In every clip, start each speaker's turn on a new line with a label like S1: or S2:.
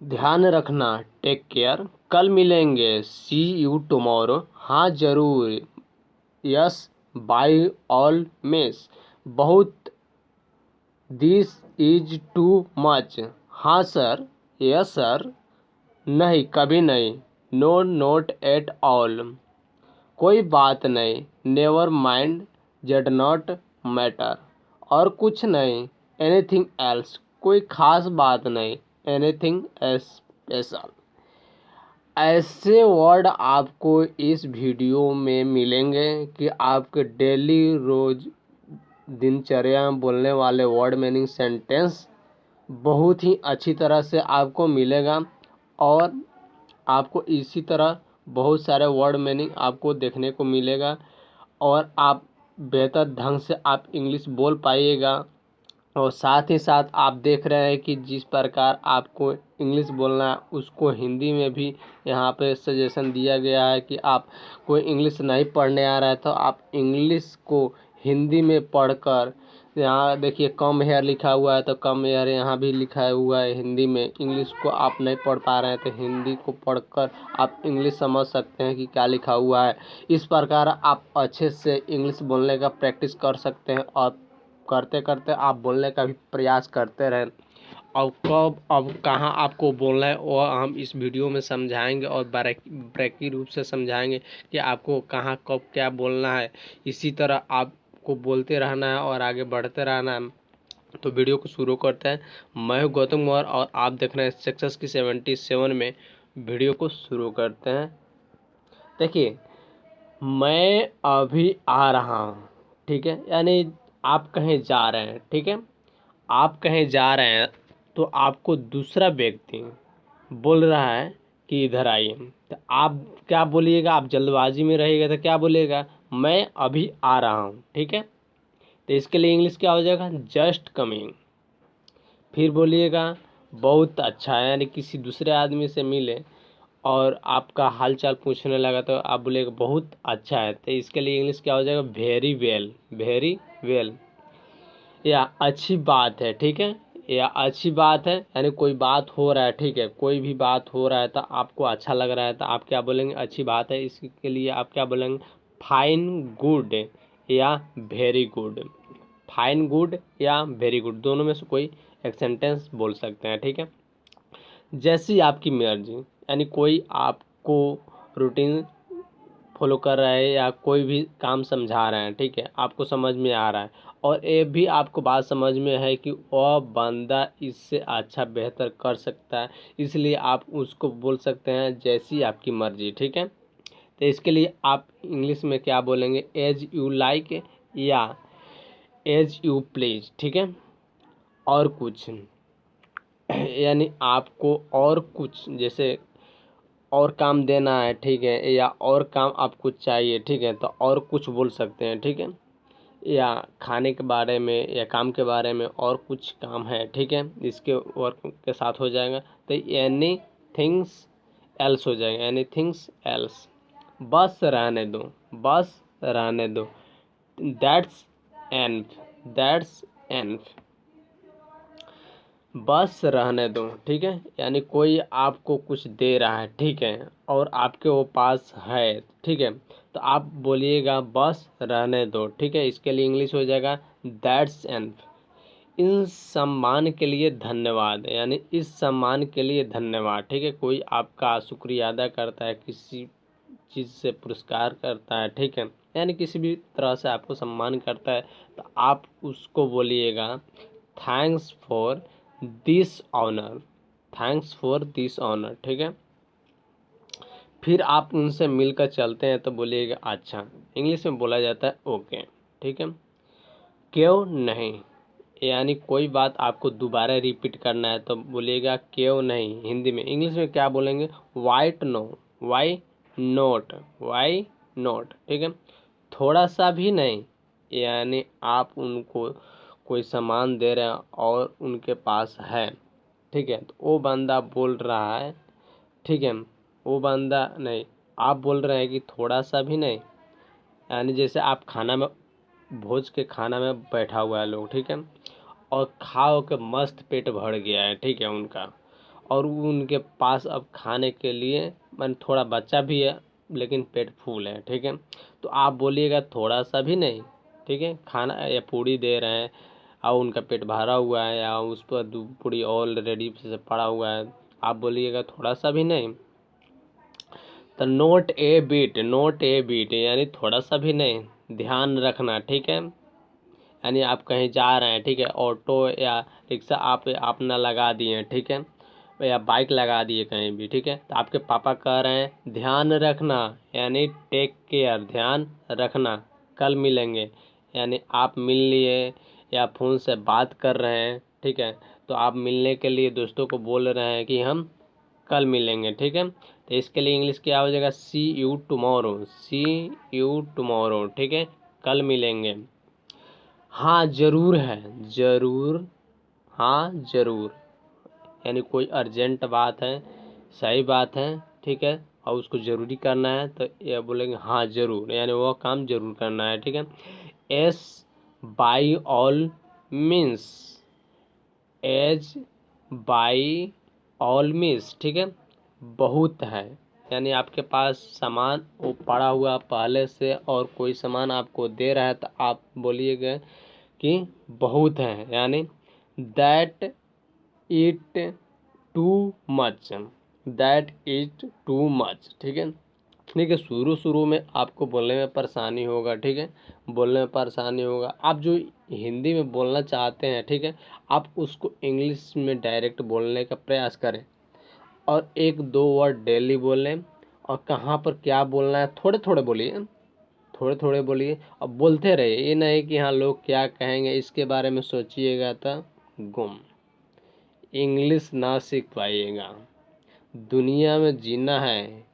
S1: ध्यान रखना, take care, कल मिलेंगे, सी यू टुमारो। हाँ जरूर, यस, बाय ऑल मीन्स, बहुत, दिस इज टू मच। हाँ सर, यस सर, नहीं कभी नहीं, नो नॉट एट ऑल, कोई बात नहीं, never mind, Z not matter, और कुछ नहीं, एनीथिंग एल्स, कोई खास बात नहीं, एनीथिंग स्पेशल। ऐसे वर्ड आपको इस वीडियो में मिलेंगे कि आपके डेली रोज दिनचर्या में बोलने वाले वर्ड मीनिंग सेंटेंस बहुत ही अच्छी तरह से आपको मिलेगा। और आपको इसी तरह बहुत सारे वर्ड मीनिंग आपको देखने को मिलेगा और आप बेहतर ढंग से आप इंग्लिश बोल पाइएगा। और साथ ही साथ आप देख रहे हैं कि जिस प्रकार आपको इंग्लिश बोलना है उसको हिंदी में भी यहाँ पे सजेशन दिया गया है कि आप कोई इंग्लिश नहीं पढ़ने आ रहा है तो आप इंग्लिश को हिंदी में पढ़कर, यहाँ देखिए कम हेयर लिखा हुआ है तो कम हेयर यहाँ भी लिखा हुआ है हिंदी में। इंग्लिश को आप नहीं पढ़ पा रहे हैं तो हिंदी को पढ़कर आप इंग्लिश समझ सकते हैं कि क्या लिखा हुआ है। इस प्रकार आप अच्छे से इंग्लिश बोलने का प्रैक्टिस कर सकते हैं और करते करते आप बोलने का भी प्रयास करते रहें। और कब अब कहाँ आपको बोलना है वो हम इस वीडियो में समझाएंगे और बारीकी रूप से समझाएंगे कि आपको कहाँ कब क्या बोलना है। इसी तरह आपको बोलते रहना है और आगे बढ़ते रहना है। तो वीडियो को शुरू करते हैं। मैं हूँ गौतम कुमार और आप देख रहे हैं सक्सेस की 77 में। वीडियो को शुरू करते हैं। देखिए, मैं अभी आ रहा हूँ, ठीक है, यानी आप कहीं जा रहे हैं, ठीक है, आप कहीं जा रहे हैं तो आपको दूसरा व्यक्ति बोल रहा है कि इधर आइए, तो आप क्या बोलिएगा? आप जल्दबाजी में रहिएगा तो क्या बोलिएगा? मैं अभी आ रहा हूँ, ठीक है। तो इसके लिए इंग्लिश क्या हो जाएगा? Just coming. फिर बोलिएगा बहुत अच्छा है, यानी किसी दूसरे आदमी से मिले और आपका हाल चाल पूछने लगा तो आप बोलेगा बहुत अच्छा है, तो इसके लिए इंग्लिश क्या हो जाएगा? Very well, very well. या अच्छी बात है, ठीक है, या अच्छी बात है, यानी कोई बात हो रहा है, ठीक है, कोई भी बात हो रहा है तो आपको अच्छा लग रहा है तो आप क्या बोलेंगे? अच्छी बात है। इसके लिए आप क्या बोलेंगे? फाइन, गुड या वेरी गुड। फाइन, गुड या वेरी गुड, दोनों में से कोई एक सेंटेंस बोल सकते हैं, ठीक है। जैसी आपकी मर्जी, यानी कोई आपको रूटीन फॉलो कर रहा है या कोई भी काम समझा रहे हैं, ठीक है, आपको समझ में आ रहा है और ये भी आपको बात समझ में है कि वह बंदा इससे अच्छा बेहतर कर सकता है, इसलिए आप उसको बोल सकते हैं जैसी आपकी मर्जी, ठीक है। तो इसके लिए आप इंग्लिश में क्या बोलेंगे? एज यू लाइक या एज यू प्लीज, ठीक है। और कुछ यानी आपको और कुछ जैसे और काम देना है, ठीक है, या और काम आपको चाहिए, ठीक है, तो और कुछ बोल सकते हैं, ठीक है। या खाने के बारे में या काम के बारे में और कुछ काम है, ठीक है, इसके वर्क के साथ हो जाएगा तो एनी थिंग्स एल्स हो जाएगा, एनी थिंग्स एल्स। बस रहने दो, बस रहने दो, दैट्स एनफ, दैट्स एनफ। बस रहने दो, ठीक है, यानी कोई आपको कुछ दे रहा है, ठीक है, और आपके वो पास है, ठीक है, तो आप बोलिएगा बस रहने दो, ठीक है। इसके लिए इंग्लिश हो जाएगा दैट्स एनफ। इन सम्मान के लिए धन्यवाद, यानी इस सम्मान के लिए धन्यवाद, ठीक है। कोई आपका शुक्रिया अदा करता है, किसी चीज़ से पुरस्कार करता है, ठीक है, यानी किसी भी तरह से आपको सम्मान करता है तो आप उसको बोलिएगा thanks for this honour, thanks for this honour, ठीक है। फिर आप उनसे मिलकर चलते हैं तो बोलिएगा अच्छा, इंग्लिश में बोला जाता है ओके, ठीक है। क्यों नहीं, यानी कोई बात आपको दोबारा रिपीट करना है तो बोलिएगा क्यों नहीं। हिंदी में, इंग्लिश में क्या बोलेंगे? Why not, why not, why not, ठीक है। थोड़ा सा भी नहीं, यानी आप उनको कोई सामान दे रहे हैं और उनके पास है, ठीक है, तो वो बंदा बोल रहा है, ठीक है, वो बंदा नहीं, आप बोल रहे हैं कि थोड़ा सा भी नहीं, यानी जैसे आप खाना में भोज के खाना में बैठा हुआ है लोग, ठीक है, और खा के मस्त पेट भर गया है, ठीक है, उनका, और उनके पास अब खाने के लिए मन थोड़ा बच्चा भी है लेकिन पेट फूल है, ठीक है। तो आप बोलिएगा थोड़ा सा भी नहीं, ठीक है। खाना या पूड़ी दे रहे हैं और उनका पेट भरा हुआ है या उस पर पूड़ी ऑलरेडी से पड़ा हुआ है, आप बोलिएगा थोड़ा सा भी नहीं। तो नोट ए बीट यानी थोड़ा सा भी नहीं, ध्यान रखना, ठीक है। यानी आप कहीं जा रहे हैं, ठीक है, ऑटो या रिक्शा आप अपना लगा दिए, ठीक है, या बाइक लगा दिए कहीं भी, ठीक है। तो आपके पापा कह रहे हैं ध्यान रखना, यानी टेक केयर, ध्यान रखना, कल मिलेंगे। यानी आप मिल लिए या फ़ोन से बात कर रहे हैं, ठीक है, तो आप मिलने के लिए दोस्तों को बोल रहे हैं कि हम कल मिलेंगे, ठीक है। तो इसके लिए इंग्लिश क्या हो जाएगा, सी यू टुमारो, ठीक है, कल मिलेंगे। हाँ ज़रूर है, ज़रूर, हाँ ज़रूर, यानी कोई अर्जेंट बात है, सही बात है, ठीक है, और उसको ज़रूरी करना है तो ये बोलेंगे हाँ ज़रूर, यानी वो काम ज़रूर करना है, ठीक है। As by all means, as by all means, ठीक है, बहुत है, यानी आपके पास सामान वो पड़ा हुआ पहले से और कोई सामान आपको दे रहा है तो आप बोलिएगा कि बहुत है, यानी that it too much, that is too much, ठीक है। ठीक है, शुरू में आपको बोलने में परेशानी होगा, ठीक है, बोलने में परेशानी होगा। आप जो हिंदी में बोलना चाहते हैं, ठीक है, आप उसको इंग्लिश में डायरेक्ट बोलने का प्रयास करें और 1-2 वर्ड डेली बोलें। और कहाँ पर क्या बोलना है थोड़े थोड़े बोलिए, थोड़े थोड़े बोलिए और बोलते रहिए। ये नहीं कि हाँ लोग क्या कहेंगे इसके बारे में सोचिएगा तो गुम, इंग्लिश ना सीख पाइएगा। दुनिया में जीना है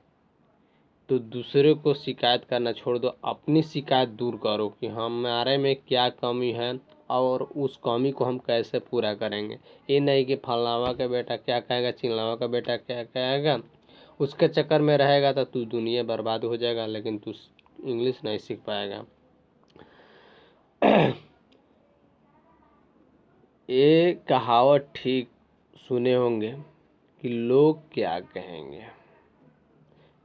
S1: तो दूसरे को शिकायत करना छोड़ दो, अपनी शिकायत दूर करो कि हमारे में क्या कमी है और उस कमी को हम कैसे पूरा करेंगे। ये नहीं कि फलावा का बेटा क्या कहेगा, चिल्लावा का बेटा क्या कहेगा, उसके चक्कर में रहेगा तो तू दुनिया बर्बाद हो जाएगा, लेकिन तू इंग्लिश नहीं सीख पाएगा। ये कहावत ठीक सुने होंगे कि लोग क्या कहेंगे,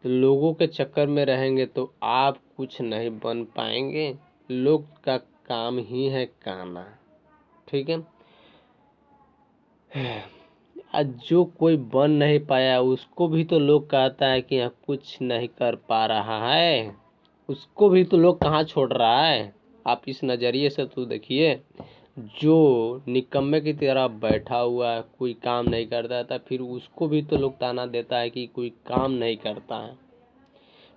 S1: तो लोगों के चक्कर में रहेंगे तो आप कुछ नहीं बन पाएंगे। लोग का काम ही है कहना, ठीक है। आज जो कोई बन नहीं पाया उसको भी तो लोग कहता है कि यहाँ कुछ नहीं कर पा रहा है, उसको भी तो लोग कहाँ छोड़ रहा है। आप इस नज़रिए से तो देखिए, जो निकम्मे की तरह बैठा हुआ है कोई काम नहीं करता था, फिर उसको भी तो लोग ताना देता है कि कोई काम नहीं करता है,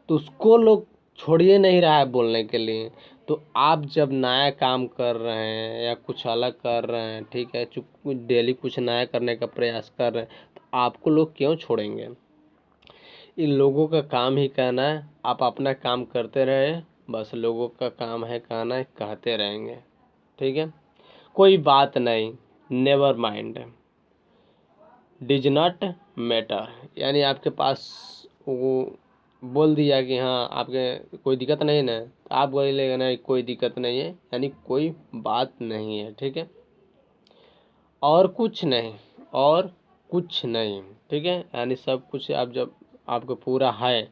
S1: तो उसको लोग छोड़िए नहीं रहा है बोलने के लिए। तो आप जब नया काम कर रहे हैं या कुछ अलग कर रहे हैं, ठीक है, चुप डेली कुछ नया करने का प्रयास कर रहे हैं, तो आपको लोग क्यों छोड़ेंगे। इन लोगों का काम ही कहना है, आप अपना काम करते रहे, बस लोगों का काम है कहना है, कहते रहेंगे, ठीक है। कोई बात नहीं, नेवर माइंड, डिज नॉट मैटर, यानी आपके पास वो बोल दिया कि हाँ आपके कोई दिक्कत नहीं ना, तो आप बोलेगा नहीं कोई दिक्कत नहीं है, यानी कोई बात नहीं है, ठीक है, और कुछ नहीं, और कुछ नहीं, ठीक है, यानी सब कुछ आप जब आपको पूरा है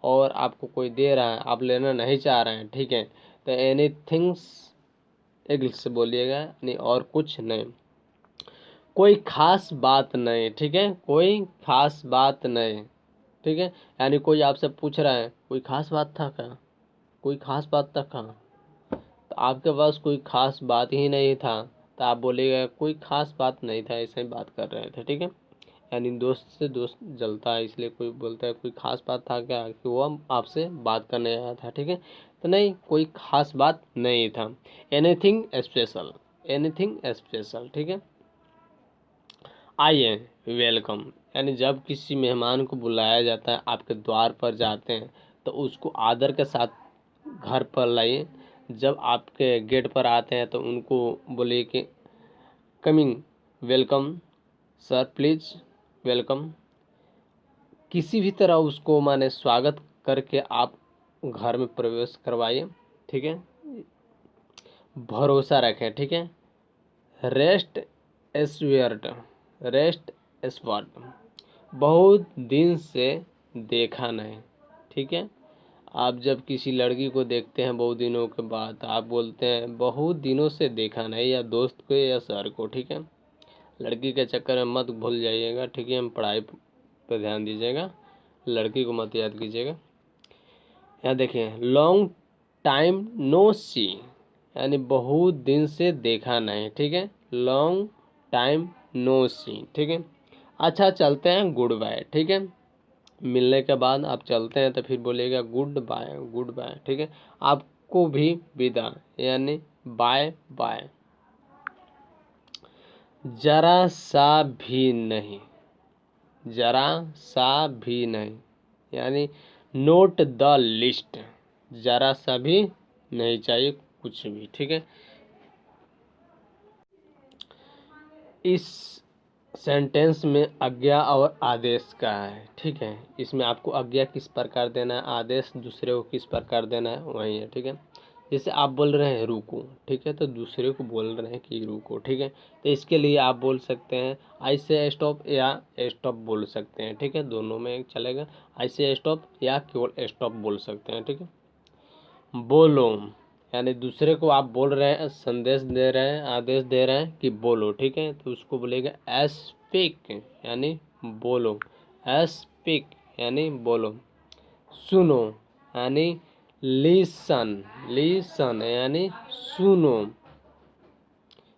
S1: और आपको कोई दे रहा है आप लेना नहीं चाह रहे हैं, ठीक है, तो एनी थिंग्स इंग्लिश से बोलिएगा, नहीं और कुछ नहीं, कोई खास बात नहीं, ठीक है, कोई खास बात नहीं, ठीक है, यानी कोई आपसे पूछ रहा है कोई खास बात था क्या, कोई खास बात था क्या, तो आपके पास कोई खास बात ही नहीं था, तो आप बोलिएगा कोई खास बात नहीं था, ऐसे ही बात कर रहे थे, ठीक है। यानी दोस्त से दोस्त जलता है, इसलिए कोई बोलता है कोई खास बात था क्या, कि वो आपसे बात करने आया था, ठीक है, तो नहीं कोई खास बात नहीं था। एनीथिंग स्पेशल, एनीथिंग स्पेशल, ठीक है। आइए, वेलकम, यानी जब किसी मेहमान को बुलाया जाता है, आपके द्वार पर जाते हैं तो उसको आदर के साथ घर पर लाइए। जब आपके गेट पर आते हैं तो उनको बोलिए कि coming, welcome sir, please welcome, किसी भी तरह उसको माने स्वागत करके आप घर में प्रवेश करवाइए, ठीक है। भरोसा रखें, ठीक है। रेस्ट एस्वर्ड, रेस्ट एस्वर्ड, बहुत दिन से देखा नहीं। ठीक है, आप जब किसी लड़की को देखते हैं बहुत दिनों के बाद, आप बोलते हैं बहुत दिनों से देखा नहीं, या दोस्त को या सर को। ठीक है, लड़की के चक्कर में मत भूल जाइएगा। ठीक है, हम पढ़ाई पर ध्यान दीजिएगा, लड़की को मत याद कीजिएगा। यहाँ देखिए, लॉन्ग टाइम नो सी, यानी बहुत दिन से देखा नहीं। ठीक है, लॉन्ग टाइम नो सी। ठीक है, अच्छा चलते हैं, गुड बाय। ठीक है, मिलने के बाद आप चलते हैं तो फिर बोलिएगा गुड बाय, गुड बाय। ठीक है, आपको भी विदा, यानी बाय बाय। जरा सा भी नहीं, जरा सा भी नहीं, यानी नोट द लिस्ट, जरा सा भी नहीं चाहिए कुछ भी। ठीक है, इस सेंटेंस में आज्ञा और आदेश का है। ठीक है, इसमें आपको आज्ञा किस प्रकार देना है, आदेश दूसरे को किस प्रकार देना है, वही है। ठीक है, जैसे आप बोल रहे हैं रुको, ठीक है, तो दूसरे को बोल रहे हैं कि रुको। ठीक है, तो इसके लिए आप बोल सकते हैं आई से स्टॉप, या स्टॉप बोल सकते हैं। ठीक है, दोनों में चलेगा, आई से स्टॉप या केवल स्टॉप बोल सकते हैं। ठीक है, बोलो, यानी दूसरे को आप बोल रहे हैं, संदेश दे रहे हैं, आदेश दे रहे हैं कि बोलो। ठीक है, तो उसको बोलेगा स्पीक, यानी बोलो, स्पीक यानी बोलो। सुनो, यानी लिसन, लिसन यानी सुनो।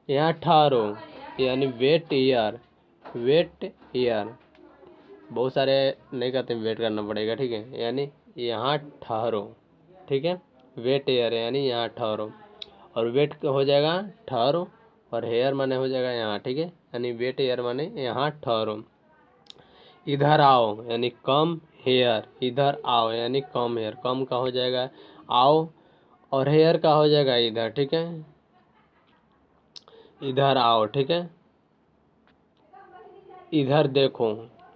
S1: यहाँ ठहरो, यानी वेट ईयर, वेट ईयर। बहुत सारे नहीं कहते वेट करना पड़ेगा। ठीक है, यानी यहाँ ठहरो। ठीक है, वेट एयर यानी यहाँ ठहरो, और वेट हो जाएगा ठहरो, और हेयर माने हो जाएगा यहाँ। ठीक है, यानी वेट एयर माने यहाँ ठहरो। इधर आओ, यानी कम हेयर, इधर आओ यानी कम हेयर, कम का हो जाएगा आओ, और हेयर का हो जाएगा इधर। ठीक है, इधर आओ। ठीक है, इधर देखो,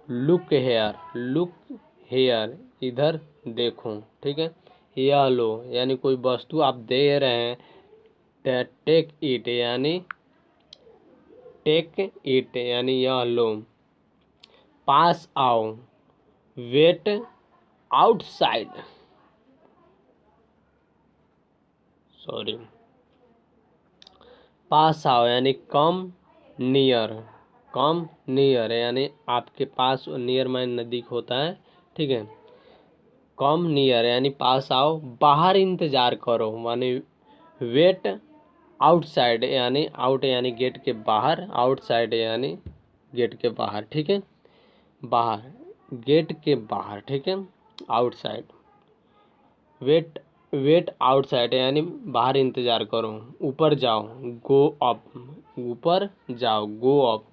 S1: लुक हेयर, लुक हेयर, इधर देखो। ठीक है, यह लो, यानी कोई वस्तु आप दे रहे हैं, टेक इट, यानी टेक इट यानी यह लो। पास आओ, वेट आउटसाइड, सॉरी, पास आओ यानी कम नियर, कम नियर यानी आपके पास, नियर माने नज़दीक होता है। ठीक है, कम नियर यानी पास आओ, बाहर इंतजार करो, माने वेट आउटसाइड, यानी आउट यानी गेट के बाहर, आउटसाइड यानी गेट के बाहर। ठीक है, बाहर, गेट के बाहर। ठीक है, आउटसाइड, वेट, वेट आउटसाइड यानी बाहर इंतजार करो। ऊपर जाओ, गो अप, ऊपर जाओ, गो अप,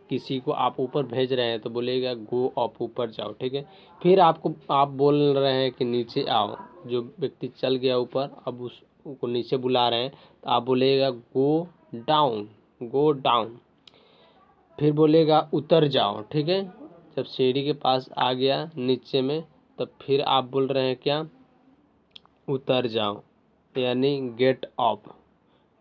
S1: किसी को आप ऊपर भेज रहे हैं तो बोलेगा गो अप, ऊपर जाओ। ठीक है, फिर आपको आप बोल रहे हैं कि नीचे आओ, जो व्यक्ति चल गया ऊपर अब उसको नीचे बुला रहे हैं, तो आप बोलेगा गो डाउन, गो डाउन। फिर बोलेगा उतर जाओ। ठीक है, जब सीढ़ी के पास आ गया नीचे में, तब फिर आप बोल रहे हैं क्या, उतर जाओ, यानी गेट अप,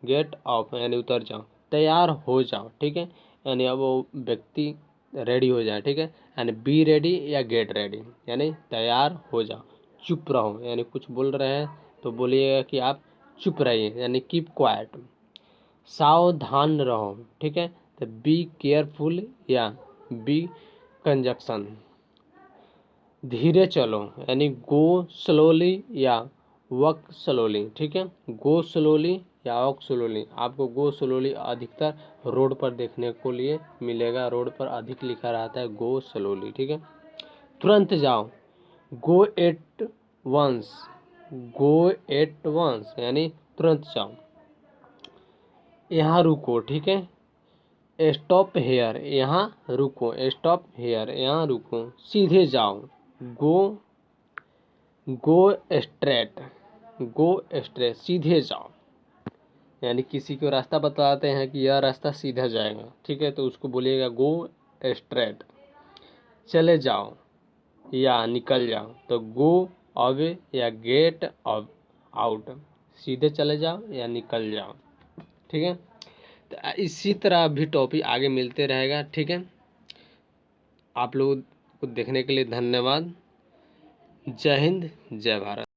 S1: गेट अप यानी उतर जाओ। तैयार हो जाओ। ठीक है, यानी अब वो व्यक्ति रेडी हो जाए। ठीक है, यानी बी रेडी या गेट रेडी, यानी तैयार हो जाओ। चुप रहो, यानी कुछ बोल रहे हैं तो बोलिएगा कि आप चुप रहिए, यानी कीप क्वाइट। सावधान रहो। ठीक है, तो बी केयरफुल या बी कंजक्शन। धीरे चलो, यानी गो स्लोली या वॉक स्लोली। ठीक है, गो स्लोली या वॉक स्लोली। आपको गो स्लोली अधिकतर रोड पर देखने को लिए मिलेगा, रोड पर अधिक लिखा रहता है गो स्लोली। ठीक है, तुरंत जाओ, go at once, go at once यानी तुरंत जाओ। यहाँ रुको। ठीक है, स्टॉप हेयर, यहाँ रुको, स्टॉप हेयर, यहाँ रुको। सीधे जाओ, गो, गो स्ट्रेट, गो स्ट्रेट, सीधे जाओ, यानी किसी को रास्ता बताते हैं कि यह रास्ता सीधा जाएगा। ठीक है, तो उसको बोलिएगा गो स्ट्रेट। चले जाओ या निकल जाओ, तो गो अवे या गेट आउट, सीधे चले जाओ या निकल जाओ। ठीक है, तो इसी तरह भी टॉपिक आगे मिलते रहेगा। ठीक है, आप लोग को देखने के लिए धन्यवाद। जय हिंद, जय भारत।